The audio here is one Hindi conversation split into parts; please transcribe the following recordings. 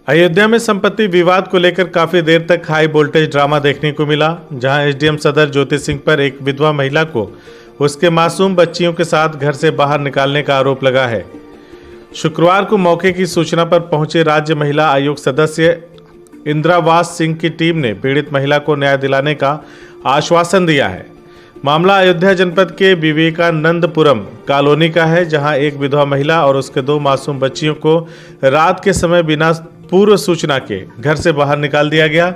अयोध्या में संपत्ति विवाद को लेकर काफी देर तक हाई वोल्टेज ड्रामा देखने को मिला, जहां एसडीएम सदर ज्योति सिंह पर एक विधवा महिला को उसके मासूम बच्चियों के साथ घर से बाहर निकालने का आरोप लगा है। शुक्रवार को मौके की सूचना पर पहुंचे राज्य महिला आयोग सदस्य इंदिरावास सिंह की टीम ने पीड़ित महिला को न्याय दिलाने का आश्वासन दिया है। मामला अयोध्या जनपद के विवेकानंदपुरम कॉलोनी का है, जहां एक विधवा महिला और उसके 2 मासूम बच्चियों को रात के समय बिना पूर्व सूचना के घर से बाहर निकाल दिया गया।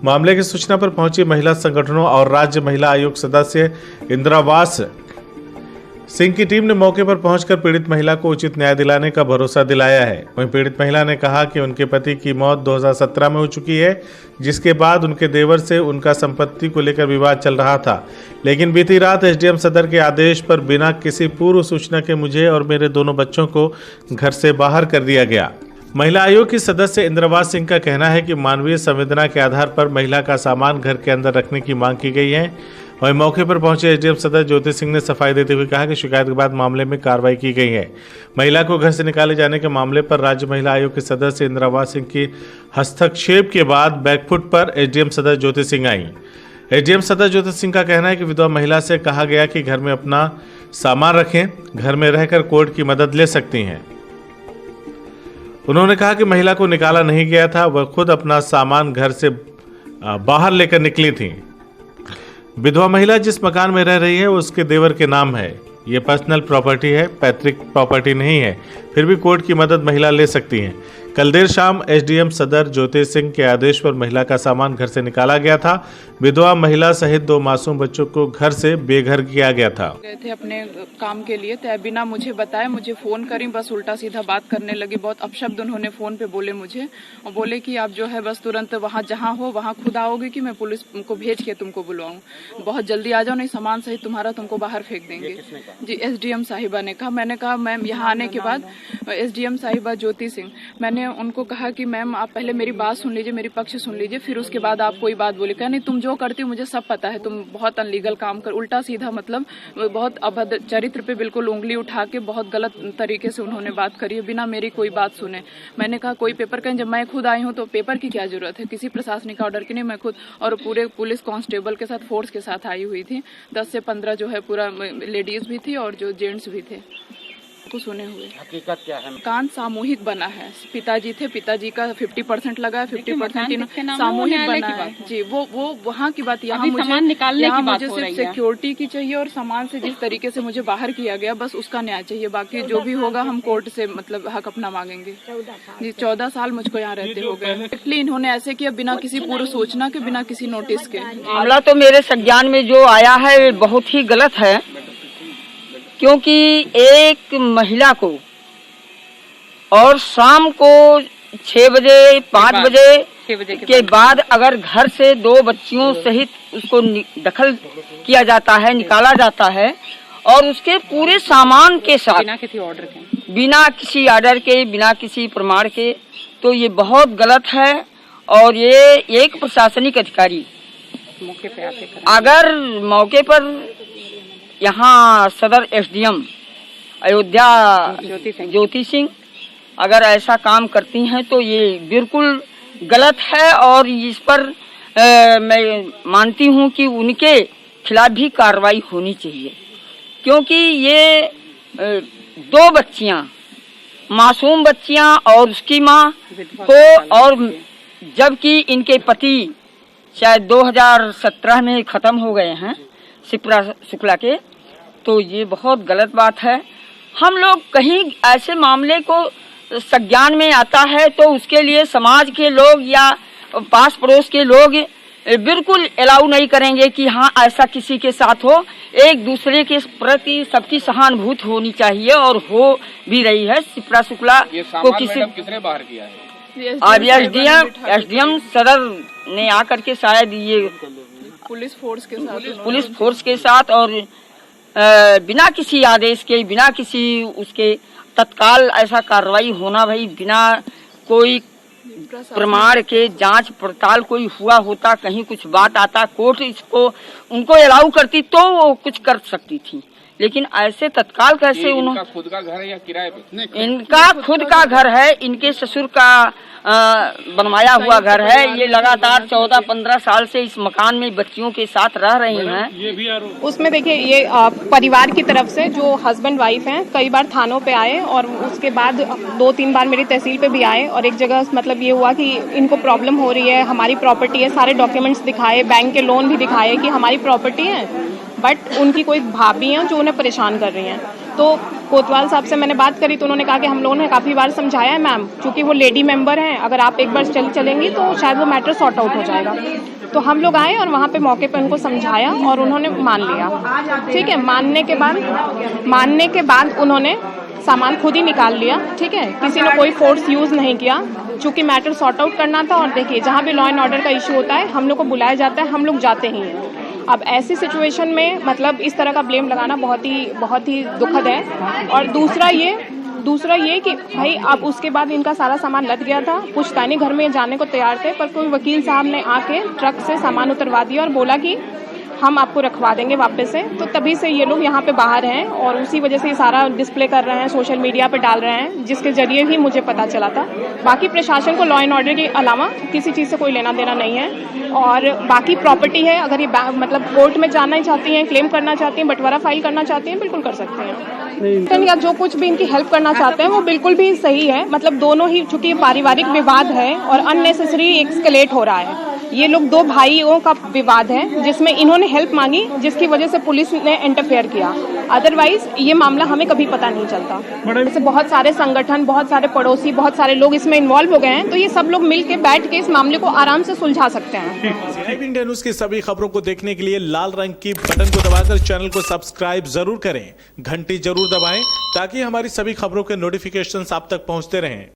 मामले की सूचना पर पहुंची महिला संगठनों और राज्य महिला आयोग सदस्य इंदिरावास सिंह की टीम ने मौके पर पहुंचकर पीड़ित महिला को उचित न्याय दिलाने का भरोसा दिलाया है। वहीं पीड़ित महिला ने कहा कि उनके पति की मौत 2017 में हो चुकी है, जिसके बाद उनके देवर से उनका संपत्ति को लेकर विवाद चल रहा था, लेकिन बीती रात एसडीएम सदर के आदेश पर बिना किसी पूर्व सूचना के मुझे और मेरे दोनों बच्चों को घर से बाहर कर दिया गया। महिला आयोग की सदस्य इंदिरावास सिंह का कहना है कि मानवीय संवेदना के आधार पर महिला का सामान घर के अंदर रखने की मांग की गई है। वहीं मौके पर पहुंचे एसडीएम सदर ज्योति सिंह ने सफाई देते हुए कहा कि शिकायत के बाद मामले में कार्रवाई की गई है। महिला को घर से निकाले जाने के मामले पर राज्य महिला आयोग के सदस्य इंदिरावास सिंह की हस्तक्षेप के बाद बैकफुट पर एसडीएम सदर ज्योति सिंह आई। एसडीएम सदर ज्योति सिंह का कहना है कि विधवा महिला से कहा गया कि घर में अपना सामान रखें, घर में रहकर कोर्ट की मदद ले सकती हैं। उन्होंने कहा कि महिला को निकाला नहीं गया था, वह खुद अपना सामान घर से बाहर लेकर निकली थी। विधवा महिला जिस मकान में रह रही है उसके देवर के नाम है। ये पर्सनल प्रॉपर्टी है, पैतृक प्रॉपर्टी नहीं है। फिर भी कोर्ट की मदद महिला ले सकती है। कल देर शाम एसडीएम सदर ज्योति सिंह के आदेश पर महिला का सामान घर से निकाला गया था। विधवा महिला सहित 2 मासूम बच्चों को घर से बेघर किया गया था। गए थे अपने काम के लिए, तो बिना मुझे बताए मुझे फोन करी, बस उल्टा सीधा बात करने लगी। बहुत अपशब्द उन्होंने फोन पे बोले मुझे, और बोले कि आप जो है बस तुरंत वहाँ जहाँ हो वहाँ खुद आओगे कि मैं पुलिस को भेज के तुमको बुलवाऊं, बहुत जल्दी आ जाओ, नहीं सामान सहित तुम्हारा तुमको बाहर फेंक देंगे। जी, एसडीएम साहिबा ने कहा। मैंने कहा मैम, यहाँ आने के बाद एसडीएम साहिबा ज्योति सिंह, मैंने उनको कहा कि मैम आप पहले मेरी बात सुन लीजिए, मेरी पक्ष सुन लीजिए, फिर उसके बाद आप कोई बात बोले। कहा नहीं, तुम जो करती हो मुझे सब पता है, तुम बहुत अनलीगल काम कर, उल्टा सीधा मतलब बहुत अभद्र चरित्र पे बिल्कुल उंगली उठा के बहुत गलत तरीके से उन्होंने बात करी है, बिना मेरी कोई बात सुने। मैंने कहा कोई पेपर कहीं, जब मैं खुद आई हूँ तो पेपर की क्या जरूरत है, किसी प्रशासनिक ऑर्डर की नहीं। मैं खुद और पूरे पुलिस कांस्टेबल के साथ, फोर्स के साथ आई हुई थी। 10 से 15 जो है पूरा लेडीज भी थी और जो जेंट्स भी थे को सुने हुए। हकीकत क्या है? मकान सामूहिक बना है, पिताजी थे, पिताजी का 50% लगा है, 50% सामूहिक बना है। जी, वो वहाँ की बात। यहाँ मुझे निकालने की बात हो रही है। सिक्योरिटी की चाहिए और सामान से जिस तरीके से मुझे बाहर किया गया, बस उसका न्याय चाहिए। बाकी जो भी होगा हम कोर्ट से मतलब हक अपना मांगेंगे। जी, 14 साल मुझको यहाँ रहते हो गए। एक्चुअली इन्होंने ऐसे किया बिना किसी पूर्व सूचना के, बिना किसी नोटिस के। मामला तो मेरे संज्ञान में जो आया है बहुत ही गलत है, क्योंकि एक महिला को और शाम को 6 बजे 5 बजे के बाद अगर घर से 2 बच्चियों सहित उसको दखल किया जाता है, निकाला जाता है, और उसके पूरे सामान के साथ बिना किसी ऑर्डर के, बिना किसी प्रमाण के, तो ये बहुत गलत है। और ये एक प्रशासनिक अधिकारी मौके पे आते अगर मौके पर यहाँ सदर एसडीएम अयोध्या ज्योति सिंह अगर ऐसा काम करती हैं तो ये बिल्कुल गलत है, और इस पर मैं मानती हूँ कि उनके खिलाफ भी कार्रवाई होनी चाहिए, क्योंकि ये 2 बच्चियाँ, मासूम बच्चियाँ और उसकी माँ को, और जबकि इनके पति शायद 2017 में खत्म हो गए हैं शिप्रा शुक्ला के, तो ये बहुत गलत बात है। हम लोग कहीं ऐसे मामले को संज्ञान में आता है तो उसके लिए समाज के लोग या पास पड़ोस के लोग बिल्कुल अलाउ नहीं करेंगे कि हाँ ऐसा किसी के साथ हो। एक दूसरे के प्रति सबकी सहानुभूति होनी चाहिए, और हो भी रही है। शिप्रा शुक्ला को किसने बाहर किया है? अब एसडीएम सदर ने आकर के शायद ये पुलिस फोर्स के साथ और बिना किसी आदेश के, बिना किसी उसके तत्काल ऐसा कार्रवाई होना, भाई बिना कोई प्रमाण के जांच पड़ताल कोई हुआ होता, कहीं कुछ बात आता, कोर्ट इसको उनको अलाउ करती तो वो कुछ कर सकती थी, लेकिन ऐसे तत्काल कैसे इनका खुद का घर है या किराए पे? इनका खुद का घर है, इनके ससुर का बनवाया हुआ घर है। ये लगातार 14-15 साल से इस मकान में बच्चियों के साथ रह रही हैं। उसमें देखिए ये परिवार की तरफ से जो हस्बैंड वाइफ हैं कई बार थानों पे आए और उसके बाद 2-3 बार मेरी तहसील पे भी आए और एक जगह मतलब ये हुआ कि इनको प्रॉब्लम हो रही है, हमारी प्रॉपर्टी है, सारे डॉक्यूमेंट्स दिखाए, बैंक के लोन भी दिखाए कि हमारी प्रॉपर्टी है, बट उनकी कोई भाभी हैं जो उन्हें परेशान कर रही हैं। तो कोतवाल साहब से मैंने बात करी तो उन्होंने कहा कि हम लोगों ने काफ़ी बार समझाया है मैम, क्योंकि वो लेडी मेंबर हैं, अगर आप एक बार चलेंगी तो शायद वो मैटर सॉर्ट आउट हो जाएगा। तो हम लोग आए और वहाँ पे मौके पे उनको समझाया और उन्होंने मान लिया। ठीक है, मानने के बाद उन्होंने सामान खुद ही निकाल लिया। ठीक है, किसी ने कोई फोर्स यूज़ नहीं किया, चूँकि मैटर सॉर्ट आउट करना था। और देखिए जहाँ भी लॉ एंड ऑर्डर का इशू होता है हम लोग को बुलाया जाता है, हम लोग जाते ही हैं। अब ऐसी सिचुएशन में मतलब इस तरह का ब्लेम लगाना बहुत ही दुखद है। और दूसरा ये कि भाई अब उसके बाद इनका सारा सामान लद गया था, पुश्तैनी घर में जाने को तैयार थे, पर कोई वकील साहब ने आके ट्रक से सामान उतरवा दिया और बोला कि हम आपको रखवा देंगे वापस से। तो तभी से ये लोग यहाँ पे बाहर हैं और उसी वजह से ये सारा डिस्प्ले कर रहे हैं, सोशल मीडिया पे डाल रहे हैं, जिसके जरिए ही मुझे पता चला था। बाकी प्रशासन को लॉ एंड ऑर्डर के अलावा किसी चीज़ से कोई लेना देना नहीं है। और बाकी प्रॉपर्टी है, अगर ये मतलब कोर्ट में जाना चाहती हैं, क्लेम करना चाहती हैं, बंटवारा फाइल करना चाहती हैं, बिल्कुल कर सकते हैं। या जो कुछ भी इनकी हेल्प करना चाहते हैं वो बिल्कुल भी सही है। मतलब दोनों ही, चूंकि पारिवारिक विवाद है और अननेसेसरी एक्सकेलेट हो रहा है। ये लोग 2 भाइयों का विवाद है जिसमें इन्होंने हेल्प मांगी, जिसकी वजह से पुलिस ने इंटरफेयर किया। अदरवाइज ये मामला हमें कभी पता नहीं चलता। जैसे बहुत सारे संगठन, बहुत सारे पड़ोसी, बहुत सारे लोग इसमें इन्वॉल्व हो गए हैं, तो ये सब लोग मिल के बैठ के इस मामले को आराम से सुलझा सकते हैं। लाइव इंडिया न्यूज की सभी खबरों को देखने के लिए लाल रंग की बटन को दबाकर चैनल को सब्सक्राइब जरूर करें, घंटी जरूर दबाएं ताकि हमारी सभी खबरों के नोटिफिकेशन आप तक पहुंचते रहें।